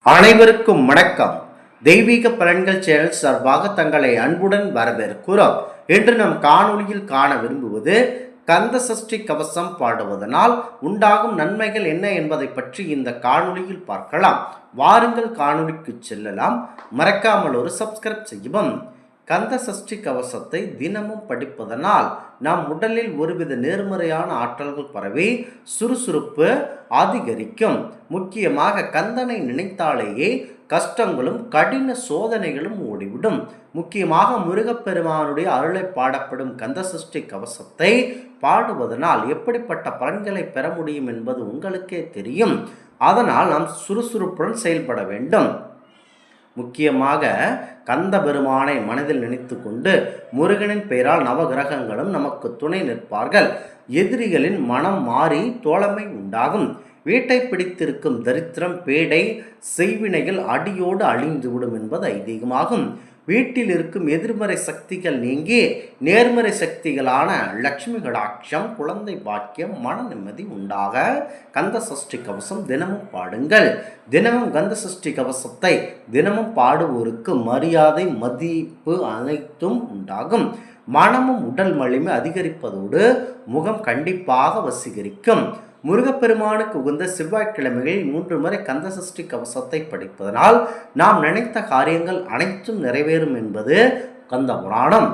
அனைவருக்கும் வணக்கம். தெய்வீக பலன்கள் சேனல் சார்பாக தங்களை அன்புடன் வரவேற்கிறோம். இன்று நம் காணொளியில் காண விரும்புவது கந்த சஷ்டி கவசம் பாடுவதனால் உண்டாகும் நன்மைகள் என்ன என்பதை பற்றி இந்த காணொளியில் பார்க்கலாம். வாருங்கள் காணொளிக்கு செல்லலாம். மறக்காமல் ஒரு சப்ஸ்கிரைப் செய்யவும். கந்த சஷ்டி கவசத்தை தினமும் படிப்பதனால் நம் உடலில் ஒருவித நேர்மறையான ஆற்றல்கள் பரவி சுறுசுறுப்பு அதிகரிக்கும். முக்கியமாக கந்தனை நினைத்தாலேயே கஷ்டங்களும் கடின சோதனைகளும் ஓடிவிடும். முக்கியமாக முருகப்பெருமானுடைய அருளை பாடப்படும் கந்த சஷ்டி கவசத்தை பாடுவதனால் எப்படிப்பட்ட பலன்களை பெற முடியும் என்பது உங்களுக்கே தெரியும். அதனால் நாம் சுறுசுறுப்புடன் செயல்பட வேண்டும். முக்கியமாக கந்த பெருமானை மனதில் நினைத்து கொண்டு முருகனின் பெயரால் நவகிரகங்களும் நமக்கு துணை நிற்பார்கள். எதிரிகளின் மனம் மாறி தோழமை உண்டாகும். வீட்டை பிடித்திருக்கும் தரித்திரம் பேடை செய்வினைகள் அடியோடு அழிந்துவிடும் என்பது ஐதீகமாகும். வீட்டில் இருக்கும் எதிர்மறை சக்திகள் நீங்கி நேர்மறை சக்திகளான லட்சுமி கடாட்சம், குழந்தை பாக்கியம், மன நிம்மதி உண்டாக கந்த சஷ்டி கவசம் தினமும் பாடுங்கள். தினமும் கந்த சஷ்டி கவசத்தை தினமும் பாடுவோருக்கு மரியாதை மதிப்பு அனைத்தும் உண்டாகும். மனமும் உடல் வலிமை அதிகரிப்பதோடு முகம் கண்டிப்பாக வசீகரிக்கும். முருகப்பெருமானுக்கு உகந்த செவ்வாய்க்கிழமைகளில் 3 முறை கந்த சஷ்டி கவசத்தை படிப்பதனால் நாம் நினைத்த காரியங்கள் அனைத்தும் நிறைவேறும் என்பது கந்த புராணம்.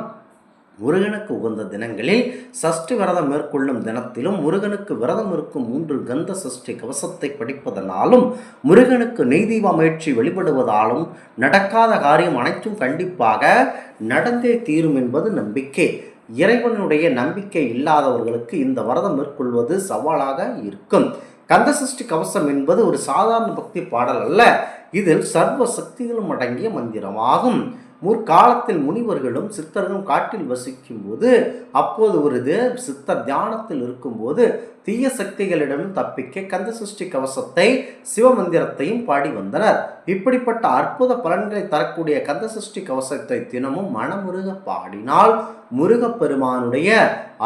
முருகனுக்கு உகந்த தினங்களில் சஷ்டி விரதம் மேற்கொள்ளும் தினத்திலும் முருகனுக்கு விரதம் இருக்கும் 3 கந்த சஷ்டி கவசத்தை படிப்பதனாலும் முருகனுக்கு நெய்தீப முயற்சி வெளிப்படுவதாலும் நடக்காத காரியம் அனைத்தும் கண்டிப்பாக நடந்தே தீரும் என்பது நம்பிக்கை. இறைவனுடைய நம்பிக்கை இல்லாதவர்களுக்கு இந்த விரதம் மேற்கொள்வது சவாலாக இருக்கும். கந்த சஷ்டி கவசம் என்பது ஒரு சாதாரண பக்தி பாடல் அல்ல. இதில் சர்வ சக்திகளும் அடங்கிய மந்திரமாகும். முற்காலத்தில் முனிவர்களும் சித்தர்களும் காட்டில் வசிக்கும் போது அப்போது ஒரு சித்தர் தியானத்தில் இருக்கும்போது தீய சக்திகளிடம் தப்பிக்க கந்த சஷ்டி கவசத்தை சிவமந்திரத்தையும் பாடி வந்தனர். இப்படிப்பட்ட அற்புத பலன்களை தரக்கூடிய கந்த சஷ்டி கவசத்தை தினமும் மனமுருக பாடினால் முருகப்பெருமானுடைய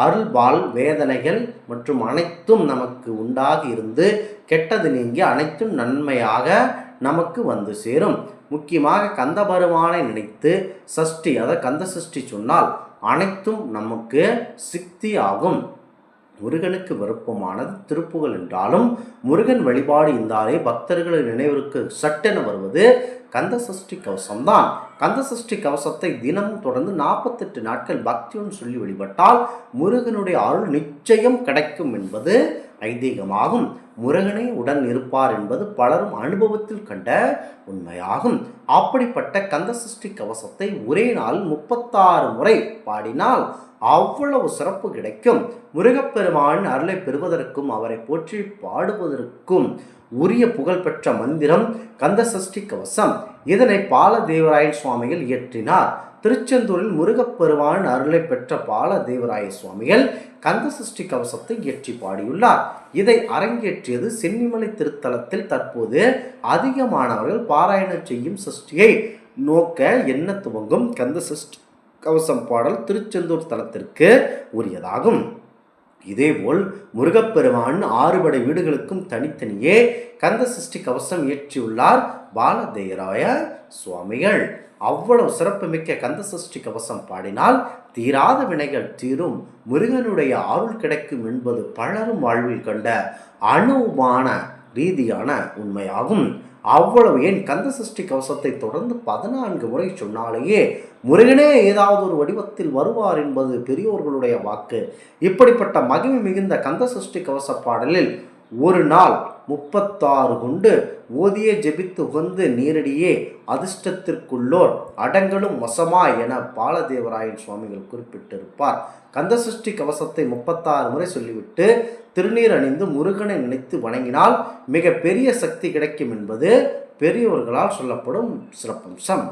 அருள்பால் வேதனைகள் மற்றும் அனைத்தும் நமக்கு உண்டாகி இருந்து கெட்டது நீங்கி அனைத்தும் நன்மையாக நமக்கு வந்து சேரும். முக்கியமாக கந்த பெருமானை நினைத்து சஷ்டி, அதாவது கந்த சஷ்டி சொன்னால் அனைத்தும் நமக்கு சித்தி ஆகும். முருகனுக்கு விருப்பமானது திருப்புகள் என்றாலும் முருகன் வழிபாடு இருந்தாலே பக்தர்களின் நினைவிற்கு சட்டென வருவது கந்த சஷ்டி கவசம்தான். கந்த சஷ்டி கவசத்தை தினமும் தொடர்ந்து 48 நாட்கள் பக்தியுடன் சொல்லி வழிபட்டால் முருகனுடைய அருள் நிச்சயம் கிடைக்கும் என்பது ஐதீகமாகும். முருகனே உடன் இருப்பார் என்பது பலரும் அனுபவத்தில் கண்ட உண்மையாகும். அப்படிப்பட்ட கந்த சஷ்டி கவசத்தை ஒரே நாள் 36 முறை பாடினால் அவ்வளவு சிறப்பு கிடைக்கும். முருகப்பெருமான் அருளை பெறுவதற்கும் அவரை போற்றி பாடுவதற்கும் உரிய புகழ்பெற்ற மந்திரம் கந்த சஷ்டி கவசம். இதனை பாலதேவராய சுவாமிகள் இயற்றினார். திருச்செந்தூரில் முருகப்பெருமான் அருளை பெற்ற பாலதேவராய சுவாமிகள் கந்த சஷ்டி கவசத்தை இயற்றி பாடியுள்ளார். இதை அரங்கேற்றியது சென்னிமலை திருத்தலத்தில். தற்போது அதிகமானவர்கள் பாராயணம் செய்யும் சஷ்டியை நோக்க எண்ண துவங்கும் கந்த சஷ்டி கவசம் பாடல் திருச்செந்தூர் தலத்திற்கு உரியதாகும். இதேபோல் முருகப்பெருமான் 6 படை வீடுகளுக்கும் தனித்தனியே கந்த சஷ்டி கவசம் இயற்றியுள்ளார் பாலதேவராய சுவாமிகள். அவ்வளவு சிறப்புமிக்க கந்த சஷ்டி கவசம் பாடினால் தீராத வினைகள் தீரும், முருகனுடைய அருள் கிடைக்கும் என்பது பலரும் வாழ்வில் கண்ட அனுமான ரீதியான உண்மையாகும். அவ்வளவு ஏன் கந்த சஷ்டி கவசத்தை தொடர்ந்து 14 முறை சொன்னாலேயே முருகனே ஏதாவது ஒரு வடிவத்தில் வருவார் என்பது பெரியோர்களுடைய வாக்கு. இப்படிப்பட்ட மகிமை மிகுந்த கந்த சஷ்டி கவச பாடலில் ஒரு நாள் 36 கொண்டு ஓதியே ஜெபித்து உகந்து நீரடியே அதிர்ஷ்டத்திற்குள்ளோர் அடங்களும் வசமாய் என பாலதேவராயன் சுவாமிகள் குறிப்பிட்டிருப்பார். கந்த சஷ்டி கவசத்தை 36 முறை சொல்லிவிட்டு திருநீர் அணிந்து முருகனை நினைத்து வணங்கினால் மிக பெரிய சக்தி கிடைக்கும் என்பது பெரியோர்களால் சொல்லப்படும் சிறப்பம்சம்.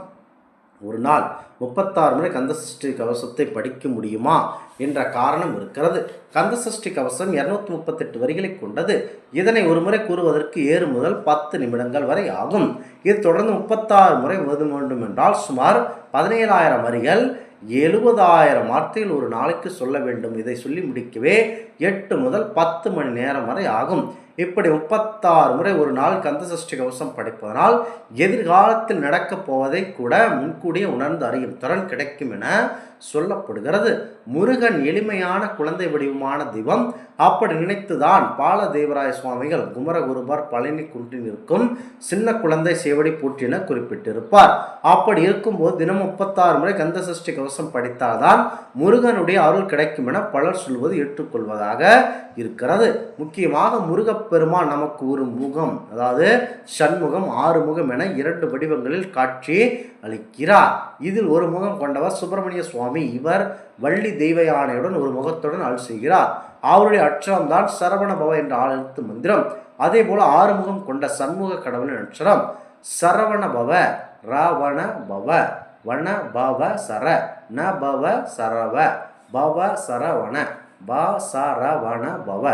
ஒரு நாள் 36 முறை கந்த சஷ்டி கவசத்தை படிக்க முடியுமா என்ற காரணம் இருக்கிறது. கந்த சஷ்டி கவசம் 238 வரிகளை கொண்டது. இதனை ஒரு முறை கூறுவதற்கு 7 முதல் 10 நிமிடங்கள் வரை ஆகும். இது தொடர்ந்து 36 முறை ஓத வேண்டும் என்றால் சுமார் 17,000 வரிகள் 70,000 வார்த்தைகள் ஒரு நாளைக்கு சொல்ல வேண்டும். இதை சொல்லி முடிக்கவே 8 முதல் 10 மணி நேரம் வரை ஆகும். இப்படி 36 முறை ஒரு நாள் கந்த சஷ்டி கவசம் படிப்பதனால் எதிர்காலத்தில் நடக்கப் போவதை கூட முன்கூடியே உணர்ந்து அறியும் திறன் கிடைக்கும் என சொல்லப்படுகிறது. முருகன் எளிமையான குழந்தை வடிவமான தெய்வம். அப்படி நினைத்துதான் பாலதேவராய சுவாமிகள் குமரகுருபர் பழனி குன்றில் இருக்கும் சின்ன குழந்தை சேவடி போற்றி என குறிப்பிட்டிருப்பார். அப்படி இருக்கும்போது தினம் 36 முறை கந்த சஷ்டி கவசம் படித்தால்தான் முருகனுடைய அருள் கிடைக்கும் என பலர் சொல்வது ஏற்றுக்கொள்வதாக இருக்கிறது. முக்கியமாக முருகப்பெருமான் நமக்கு ஒரு முகம், அதாவது சண்முகம், ஆறுமுகம் என 2 வடிவங்களில் காட்சி அளிக்கிறார். இதில் ஒரு முகம் கொண்டவர் சுப்பிரமணிய சுவாமி. இவர் வள்ளி தெய்வ யானையுடன் ஒரு முகத்துடன் அருள் செய்கிறார். அவருடைய அட்சரம் தான் சரவண பவ என்ற 6 எழுத்து மந்திரம். அதே போல 6 முகம் கொண்ட சண்முக கடவுளின் அட்சரம் சரவண பவ, ரவண பவ, வன பவ சர, ந பவ சரவ, பவ சரவண, ப சரவண பவ.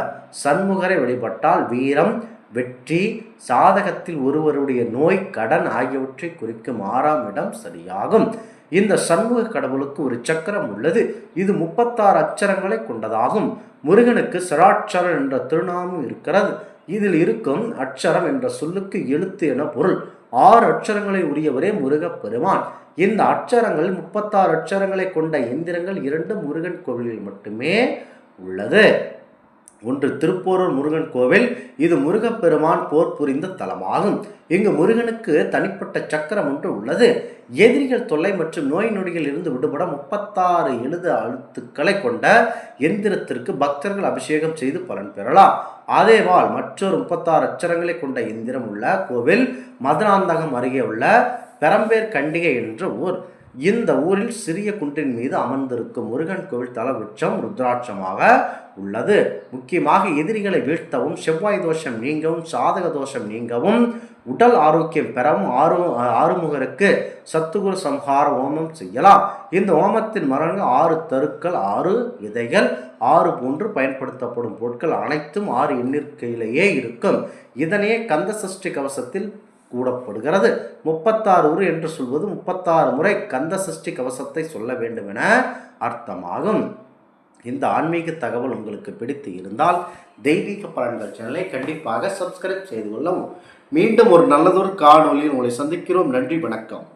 சண்முகரை வழிபட்டால் வீரம், வெற்றி, சாதகத்தில் ஒருவருடைய நோய், கடன் ஆகியவற்றை குறிக்கும் 6ஆம் இடம் சரியாகும். இந்த சண்முக கடவுளுக்கு ஒரு சக்கரம் உள்ளது. இது 36 அச்சரங்களை கொண்டதாகும். முருகனுக்கு சராட்சரன் என்ற திருநாமம் இருக்கிறது. இதில் இருக்கும் அட்சரம் என்ற சொல்லுக்கு எழுத்து என பொருள். 6 அட்சரங்களை உரியவரே முருகப்பெருமான். இந்த அட்சரங்கள் 36 அட்சரங்களை கொண்ட எந்திரங்கள் 2 முருகன் கோவிலில் மட்டுமே உள்ளது. ஒன்று திருப்போரூர் முருகன் கோவில். இது முருகப்பெருமான் போர் புரிந்த தலமாகும். இங்கு முருகனுக்கு தனிப்பட்ட சக்கரம் ஒன்று உள்ளது. எதிரிகள் தொல்லை மற்றும் நோய் நொடிகள் இருந்து விடுபட 36 எழுத்துக்களை கொண்ட எந்திரத்திற்கு பக்தர்கள் அபிஷேகம் செய்து பலன் பெறலாம். அதேபோல் மற்றொரு 36 அச்சரங்களை கொண்ட எந்திரம் உள்ள கோவில் மதுராந்தகம் அருகே உள்ள பெரம்பேர் கண்டிகை என்ற ஊர். இந்த ஊரில் சிறிய குன்றின் மீது அமர்ந்திருக்கும் முருகன் கோவில் தல விருட்சம் ருத்ராட்சமாக உள்ளது. முக்கியமாக எதிரிகளை வீழ்த்தவும், செவ்வாய் தோஷம் நீங்கவும், சாதக தோஷம் நீங்கவும், உடல் ஆரோக்கியம் பெறவும் ஆறுமுகருக்கு சத்துகுரு சம்ஹார ஓமம் செய்யலாம். இந்த ஓமத்தின் மரங்கள் 6 தருக்கள், 6 விதைகள், 6 போன்று பயன்படுத்தப்படும் பொருட்கள் அனைத்தும் 6 எண்ணிக்கையிலேயே இருக்கும். இதனையே கந்த சஷ்டி கவசத்தில் கூடப்படுகிறது. 36 உரு என்று சொல்வது 36 முறை கந்த சஷ்டி கவசத்தை சொல்ல வேண்டும் என அர்த்தமாகும். இந்த ஆன்மீக தகவல் உங்களுக்கு பிடித்து இருந்தால் தெய்வீக பலன்கள் சேனலை கண்டிப்பாக சப்ஸ்கிரைப் செய்து கொள்ளவும். மீண்டும் ஒரு நல்லதொரு காணொலியில் உங்களை சந்திக்கிறோம். நன்றி, வணக்கம்.